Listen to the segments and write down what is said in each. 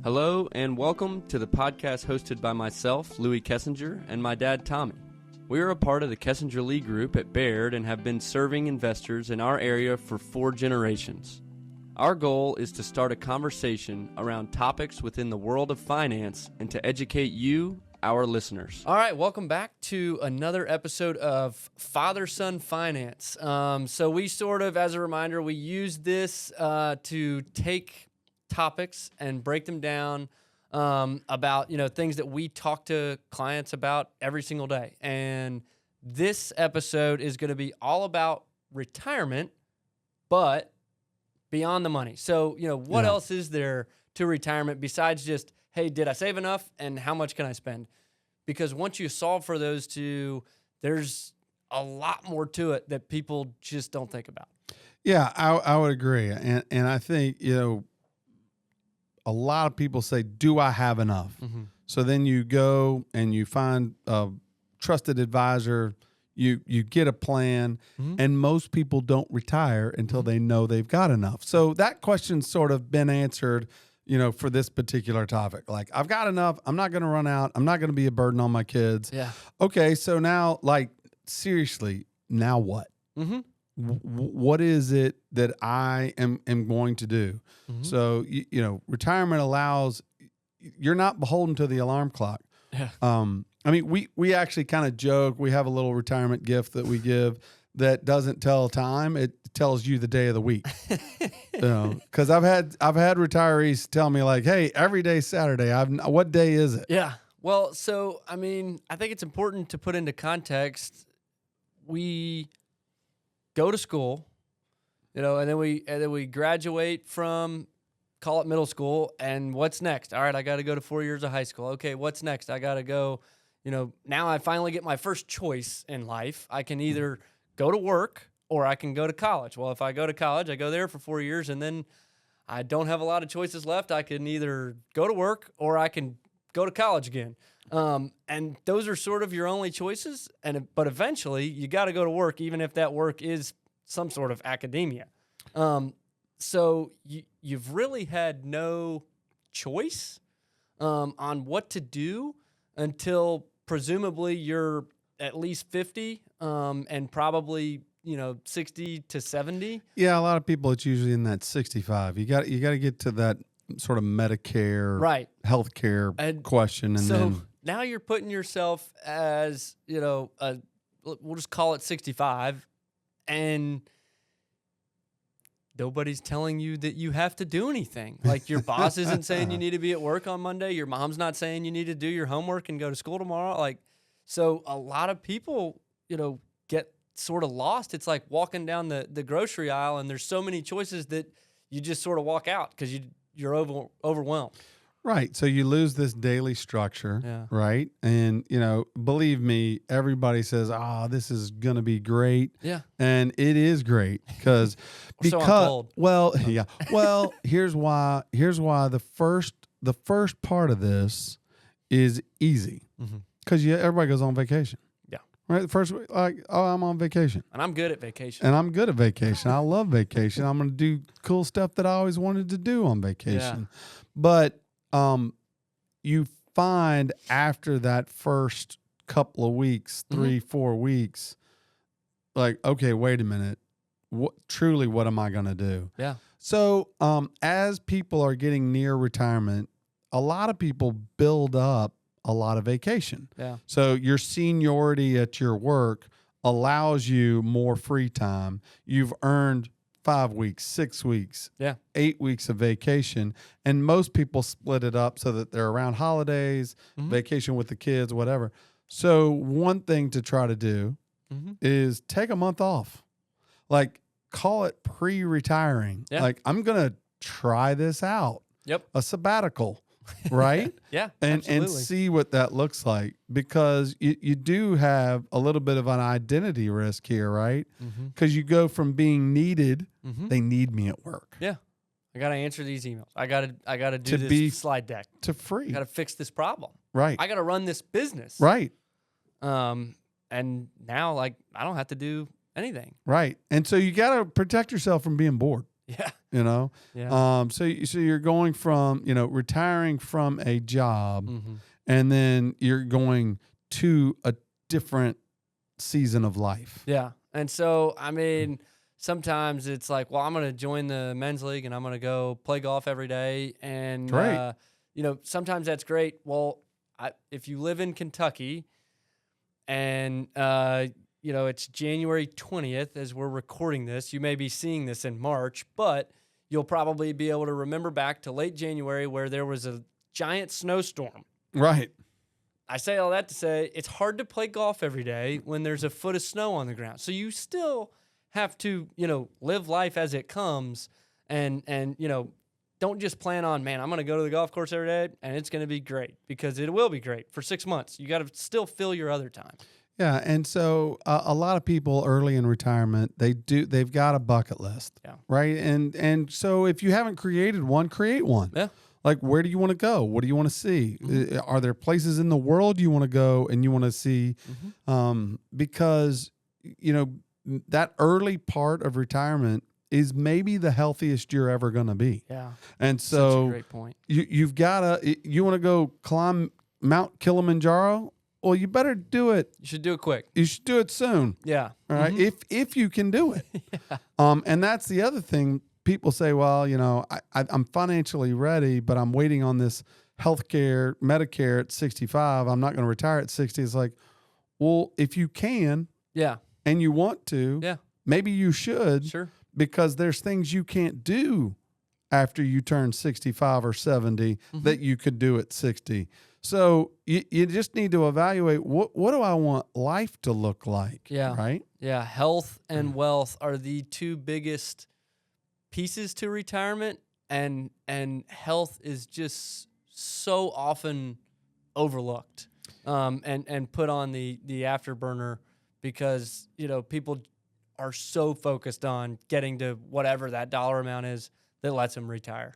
Hello and welcome to the podcast hosted by myself, Louis Kessinger, and my dad, Tommy. We are a part of the Kessinger Lee Group at Baird and have been serving investors in our area for 4 generations. Our goal is to start a conversation around topics within the world of finance and to educate you, our listeners. All right, welcome back to another episode of Father-Son Finance. So we sort of, as a reminder, we use this to take topics and break them down about, things that we talk to clients about every single day. And this episode is going to be all about retirement, but beyond the money. So, what else is there to retirement besides just, hey, did I save enough and how much can I spend? Because once you solve for those two, there's a lot more to it that people just don't think about. Yeah, I would agree. And I think, a lot of people say, do I have enough? Mm-hmm. So then you go and you find a trusted advisor, you get a plan, mm-hmm. and most people don't retire until mm-hmm. they know they've got enough. So that question's sort of been answered, for this particular topic. Like, I've got enough. I'm not going to run out. I'm not going to be a burden on my kids. Yeah. Okay, so now, seriously, now what? Mm-hmm. What is it that I am going to do? Mm-hmm. So, retirement allows, you're not beholden to the alarm clock. Yeah. We actually kind of joke. We have a little retirement gift that we give that doesn't tell time. It tells you the day of the week. Because I've had retirees tell me like, hey, every day's Saturday. What day is it? Yeah. Well, so, I think it's important to put into context. We go to school, and then we graduate from, call it middle school, and what's next? All right, I got to go to 4 years of high school. Okay, what's next? I got to go, now I finally get my first choice in life. I can either go to work or I can go to college. Well, if I go to college, I go there for 4 years, and then I don't have a lot of choices left. I can either go to work or I can go to college again. And those are sort of your only choices. But eventually you got to go to work, even if that work is some sort of academia. So you've really had no choice, on what to do until presumably you're at least 50, and probably, 60 to 70. Yeah. A lot of people, it's usually in that 65. You got to get to that sort of Medicare, right, healthcare question. And so then now you're putting yourself as, we'll just call it 65, and nobody's telling you that you have to do anything. Like, your boss isn't saying you need to be at work on Monday. Your mom's not saying you need to do your homework and go to school tomorrow. So a lot of people, get sort of lost. It's like walking down the grocery aisle, and there's so many choices that you just sort of walk out because you're overwhelmed. Right. So you lose this daily structure, yeah. Right? And, believe me, everybody says, this is going to be great. Yeah. And it is great because, so I'm told. Well, yeah. Well, here's why the first part of this is easy because everybody goes on vacation. Yeah. Right. The first week, I'm on vacation. And I'm good at vacation. I love vacation. I'm going to do cool stuff that I always wanted to do on vacation. Yeah. But you find after that first couple of weeks, 3-4 weeks, like, okay, wait a minute. What am I going to do? Yeah. So, as people are getting near retirement, a lot of people build up a lot of vacation. Yeah. So your seniority at your work allows you more free time. You've earned 5 weeks, 6 weeks, 8 weeks of vacation. And most people split it up so that they're around holidays, vacation with the kids, whatever. So one thing to try to do is take a month off. Like, call it pre-retiring. Yeah. Like, I'm going to try this out. Yep. A sabbatical. Right? Yeah. And see what that looks like, because you do have a little bit of an identity risk here, right? Because you go from being needed, they need me at work. Yeah. I got to answer these emails. I got to do this slide deck. To free. I got to fix this problem. Right. I got to run this business. Right. And now, I don't have to do anything. Right. And so you got to protect yourself from being bored. Yeah. You know, Yeah. so you're going from retiring from a job, Mm-hmm. and then you're going to a different season of life. Yeah. And so, I mean, sometimes it's like, well, I'm going to join the men's league and I'm going to go play golf every day. And, Great. Sometimes that's great. Well, if you live in Kentucky and, it's January 20th as we're recording this, you may be seeing this in March, but you'll probably be able to remember back to late January where there was a giant snowstorm. Right. I say all that to say it's hard to play golf every day when there's a foot of snow on the ground. So you still have to, live life as it comes and don't just plan on, man, I'm going to go to the golf course every day and it's going to be great, because it will be great for 6 months. You got to still fill your other time. Yeah, and so a lot of people early in retirement, they've got a bucket list, right? And so if you haven't created one, create one. Yeah. Like, where do you want to go? What do you want to see? Mm-hmm. Are there places in the world you want to go and you want to see? Mm-hmm. Because that early part of retirement is maybe the healthiest you're ever going to be. Yeah, and so such a great point. You want to go climb Mount Kilimanjaro? Well, you better do it. You should do it quick. You should do it soon. Yeah. All right. Mm-hmm. If you can do it. Yeah. And that's the other thing. People say, well, I'm financially ready, but I'm waiting on this healthcare, Medicare at 65. I'm not going to retire at 60. It's like, well, if you can, and you want to, maybe you should, sure, because there's things you can't do after you turn 65 or 70 that you could do at 60. So you just need to evaluate what do I want life to look like? Yeah. Right? Yeah. Health and wealth are the two biggest pieces to retirement, and health is just so often overlooked and put on the afterburner, because people are so focused on getting to whatever that dollar amount is that lets them retire.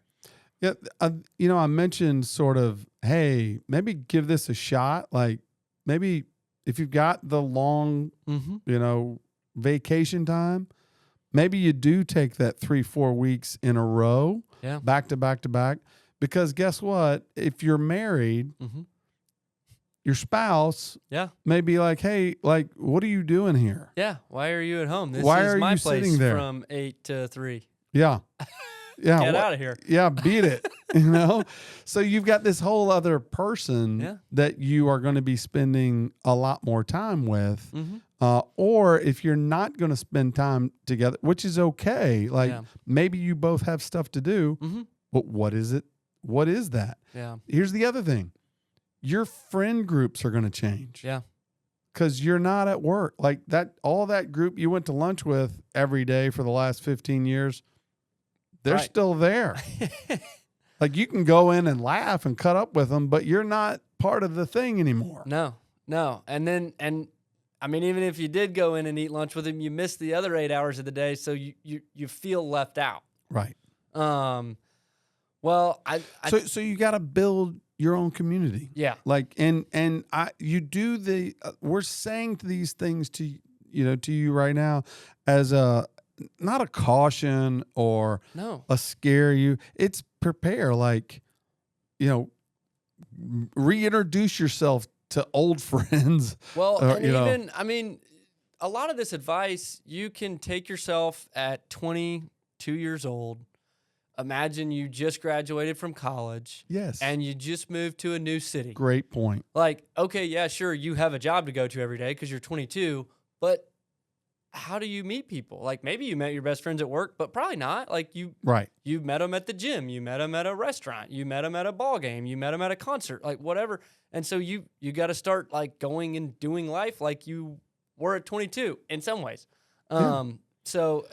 Yeah, I mentioned sort of, hey, maybe give this a shot. Like, maybe if you've got the long, vacation time, maybe you do take that 3-4 weeks in a row, back to back to back. Because guess what? If you're married, your spouse may be like, hey, like, what are you doing here? Yeah, why are you at home? This Why is are my you place sitting there? From 8 to 3. Yeah. Yeah, get out of here. Yeah, beat it. So you've got this whole other person that you are going to be spending a lot more time with. Or if you're not going to spend time together, which is okay, like maybe you both have stuff to do, but what is it? What is that? Yeah. Here's the other thing. Your friend groups are going to change. Yeah. Because you're not at work. Like all that group you went to lunch with every day for the last 15 years, they're still there. Like, you can go in and laugh and cut up with them, but you're not part of the thing anymore. No. And I mean, even if you did go in and eat lunch with them, you miss the other 8 hours of the day, so you feel left out. Right. Well, so you got to build your own community. Yeah. Like, you do we're saying these things to you right now as not a caution or a scare you. It's prepare, like, reintroduce yourself to old friends. Well, and I mean, a lot of this advice, you can take yourself at 22 years old. Imagine you just graduated from college. Yes. And you just moved to a new city. Great point. Like, okay, yeah, sure, you have a job to go to every day because you're 22, but how do you meet people? Like, maybe you met your best friends at work, but probably not. Like, you met them at the gym, you met them at a restaurant, you met them at a ball game, you met them at a concert, like whatever. And so you got to start like going and doing life like you were at 22 in some ways. So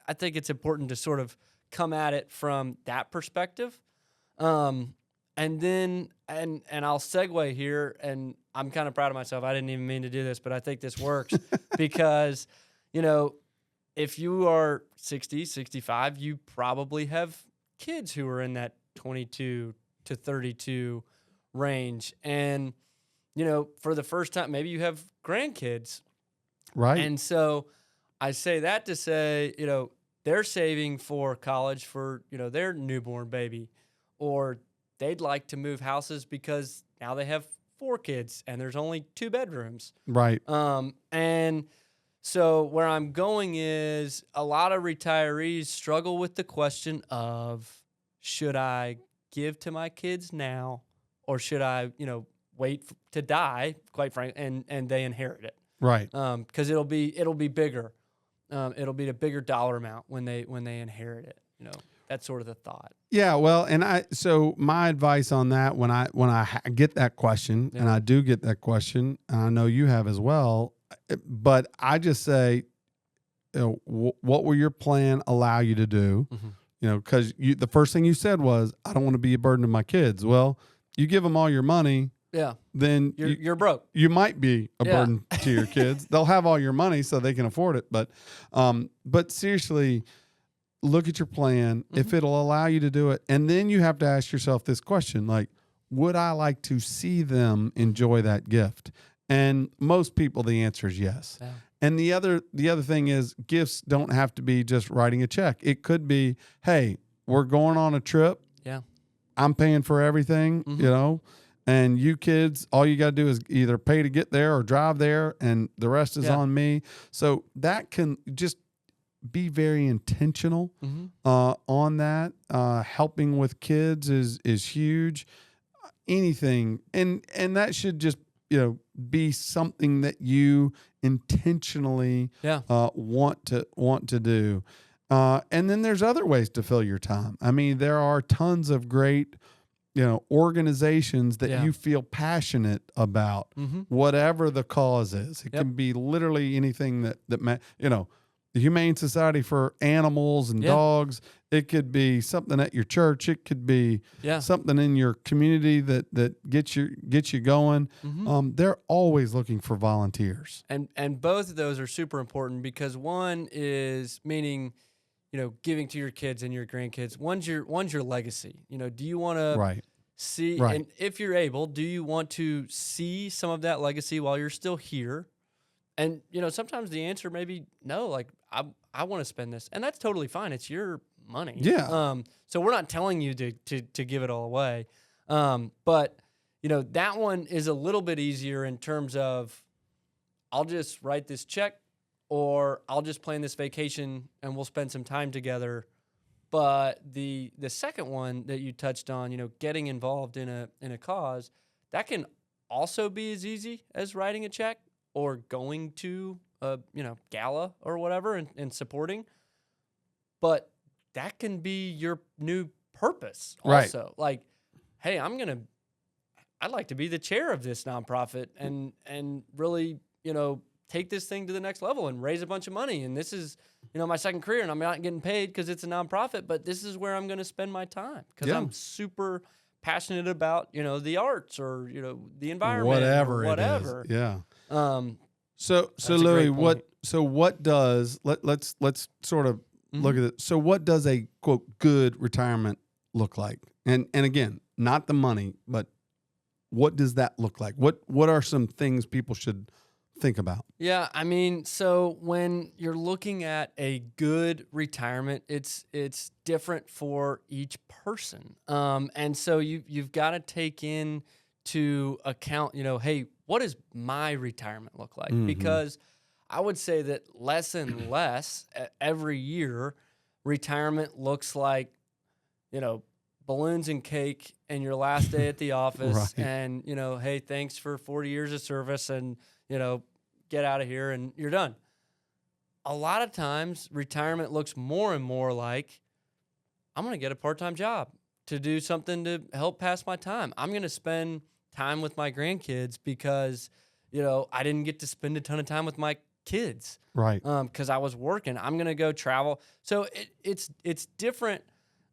I think it's important to sort of come at it from that perspective. And then I'll segue here, and I'm kind of proud of myself. I didn't even mean to do this, but I think this works because, if you are 60, 65, you probably have kids who are in that 22 to 32 range. And, for the first time, maybe you have grandkids. Right. And so I say that to say, they're saving for college for, their newborn baby, or they'd like to move houses because now they have 4 kids and there's only 2 bedrooms. Right. And so where I'm going is a lot of retirees struggle with the question of, should I give to my kids now, or should I, wait to die, quite frankly, and they inherit it. Right. Because it'll be bigger. It'll be a bigger dollar amount when they inherit it. That's sort of the thought. Yeah. Well, so my advice on that, when I get that question, and I do get that question, and I know you have as well, but I just say, what will your plan allow you to do? Mm-hmm. Because the first thing you said was, I don't want to be a burden to my kids. Well, you give them all your money. Yeah. Then you're broke. You might be a burden to your kids. They'll have all your money so they can afford it. But seriously, look at your plan, if it'll allow you to do it. And then you have to ask yourself this question, like, would I like to see them enjoy that gift? And most people, the answer is yes. Yeah. And the other thing is, gifts don't have to be just writing a check. It could be, hey, we're going on a trip. Yeah. I'm paying for everything, and you kids, all you got to do is either pay to get there or drive there, and the rest is on me. So that can just be very intentional on that. Helping with kids is huge. Anything, and that should just be something that you intentionally want to do. And then there's other ways to fill your time. I mean, there are tons of great organizations that you feel passionate about, whatever the cause is. It can be literally anything that the Humane Society for Animals and Dogs. It could be something at your church. It could be something in your community that gets you going. They're always looking for volunteers. And both of those are super important, because one is meaning, giving to your kids and your grandkids. One's your legacy. Do you want to see, and if you're able, do you want to see some of that legacy while you're still here? And, sometimes the answer may be no, like, I want to spend this, and that's totally fine. It's your money. Yeah. So we're not telling you to give it all away. But, that one is a little bit easier in terms of, I'll just write this check, or I'll just plan this vacation and we'll spend some time together. But the second one that you touched on, getting involved in a cause, that can also be as easy as writing a check or going to a gala or whatever and supporting. But that can be your new purpose also. Right. Like, hey, I'd like to be the chair of this nonprofit and really, take this thing to the next level and raise a bunch of money. And this is, my second career, and I'm not getting paid because it's a nonprofit, but this is where I'm going to spend my time because I'm super passionate about, the arts or, the environment, whatever or whatever. It is. Yeah. So Louis, what does, let's sort of look at it. So what does a quote good retirement look like? And again, not the money, but what does that look like? What are some things people should think about? Yeah, I mean, so when you're looking at a good retirement, it's different for each person. And so you've got to take into account, hey, what does my retirement look like? Mm-hmm. Because I would say that less and less every year, retirement looks like, balloons and cake and your last day at the office and, hey, thanks for 40 years of service and, get out of here and you're done. A lot of times retirement looks more and more like, I'm going to get a part-time job to do something to help pass my time. I'm going to spend time with my grandkids because, I didn't get to spend a ton of time with my kids. Right. Because I was working. I'm going to go travel. So it's different.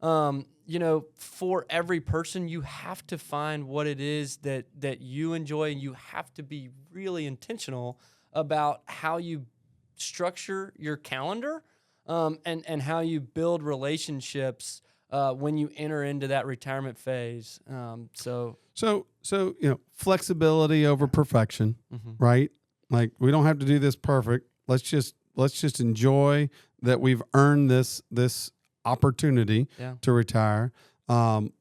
For every person, you have to find what it is that you enjoy, and you have to be really intentional about how you structure your calendar, and how you build relationships when you enter into that retirement phase. So flexibility over perfection, right? Like, we don't have to do this perfect. Let's just enjoy that we've earned this opportunity to retire.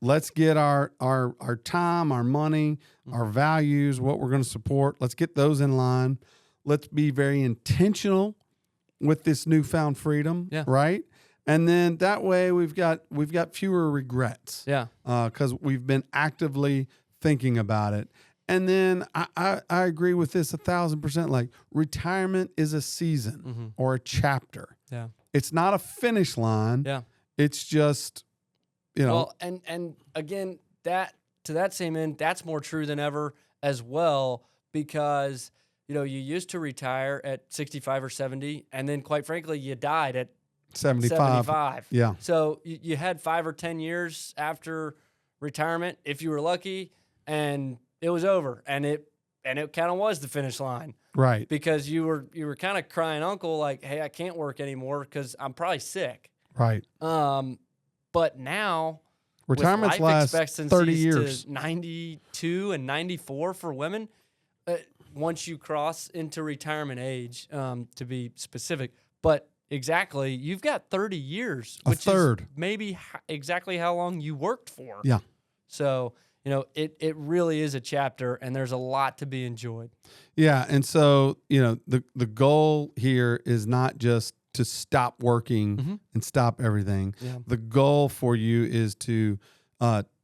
Let's get our time, our money, our values, what we're going to support. Let's get those in line. Let's be very intentional with this newfound freedom, right? And then that way we've got fewer regrets. Because we've been actively thinking about it. And then I agree with this 1,000%. Like, retirement is a season or a chapter. It's not a finish line. It's just, Well, and again, that to that same end, that's more true than ever as well, because you used to retire at 65 or 70, and then quite frankly, you died at 75. Yeah. So you had 5 or 10 years after retirement, if you were lucky, and it was over, and it kind of was the finish line, right? Because you were kind of crying uncle, like, hey, I can't work anymore because I'm probably sick, right? But now retirement's with life last expectancies 30 years, to 92 and 94 for women. Once you cross into retirement age, to be specific, but exactly, you've got 30 years, which is maybe exactly how long you worked for. Yeah. So. It really is a chapter, and there's a lot to be enjoyed. Yeah, and so, the goal here is not just to stop working and stop everything. The goal for you is to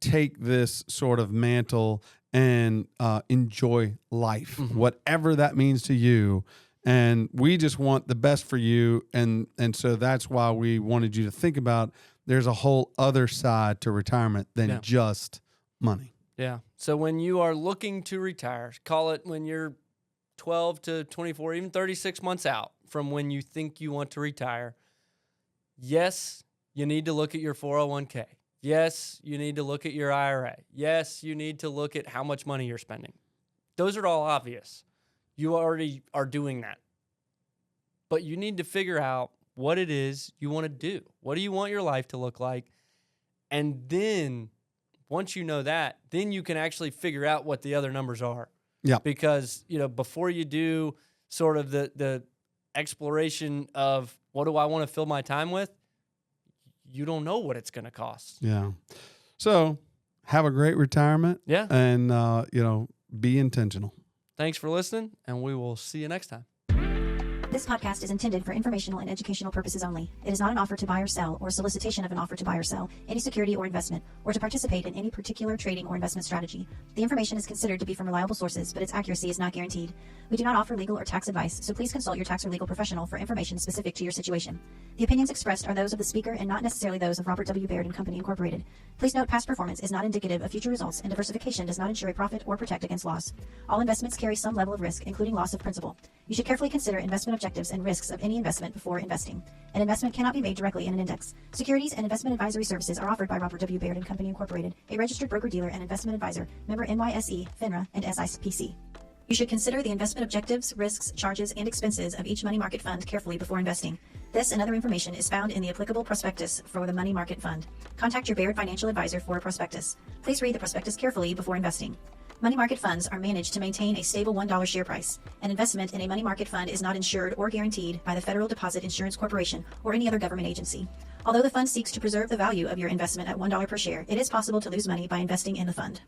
take this sort of mantle and enjoy life, whatever that means to you. And we just want the best for you, and so that's why we wanted you to think about there's a whole other side to retirement than just money. Yeah. So when you are looking to retire, call it when you're 12 to 24, even 36 months out from when you think you want to retire, yes, you need to look at your 401k. Yes, you need to look at your IRA. Yes, you need to look at how much money you're spending. Those are all obvious. You already are doing that. But you need to figure out what it is you want to do. What do you want your life to look like? And then once you know that, then you can actually figure out what the other numbers are. Yeah. Because, before you do sort of the exploration of what do I want to fill my time with, you don't know what it's going to cost. Yeah. So have a great retirement. Yeah. And, be intentional. Thanks for listening, and we will see you next time. This podcast is intended for informational and educational purposes only. It is not an offer to buy or sell, or solicitation of an offer to buy or sell any security or investment, or to participate in any particular trading or investment strategy. The information is considered to be from reliable sources, but its accuracy is not guaranteed. We do not offer legal or tax advice, so please consult your tax or legal professional for information specific to your situation. The opinions expressed are those of the speaker and not necessarily those of Robert W. Baird & Company, Incorporated. Please note past performance is not indicative of future results, and diversification does not ensure a profit or protect against loss. All investments carry some level of risk, including loss of principal. You should carefully consider investment objectives and risks of any investment before investing. An investment cannot be made directly in an index. Securities and investment advisory services are offered by Robert W. Baird & Company, Incorporated, a registered broker-dealer and investment advisor, member NYSE, FINRA, and SIPC. You should consider the investment objectives, risks, charges, and expenses of each money market fund carefully before investing. This and other information is found in the applicable prospectus for the money market fund. Contact your Baird financial advisor for a prospectus. Please read the prospectus carefully before investing. Money market funds are managed to maintain a stable $1 share price. An investment in a money market fund is not insured or guaranteed by the Federal Deposit Insurance Corporation or any other government agency. Although the fund seeks to preserve the value of your investment at $1 per share, it is possible to lose money by investing in the fund.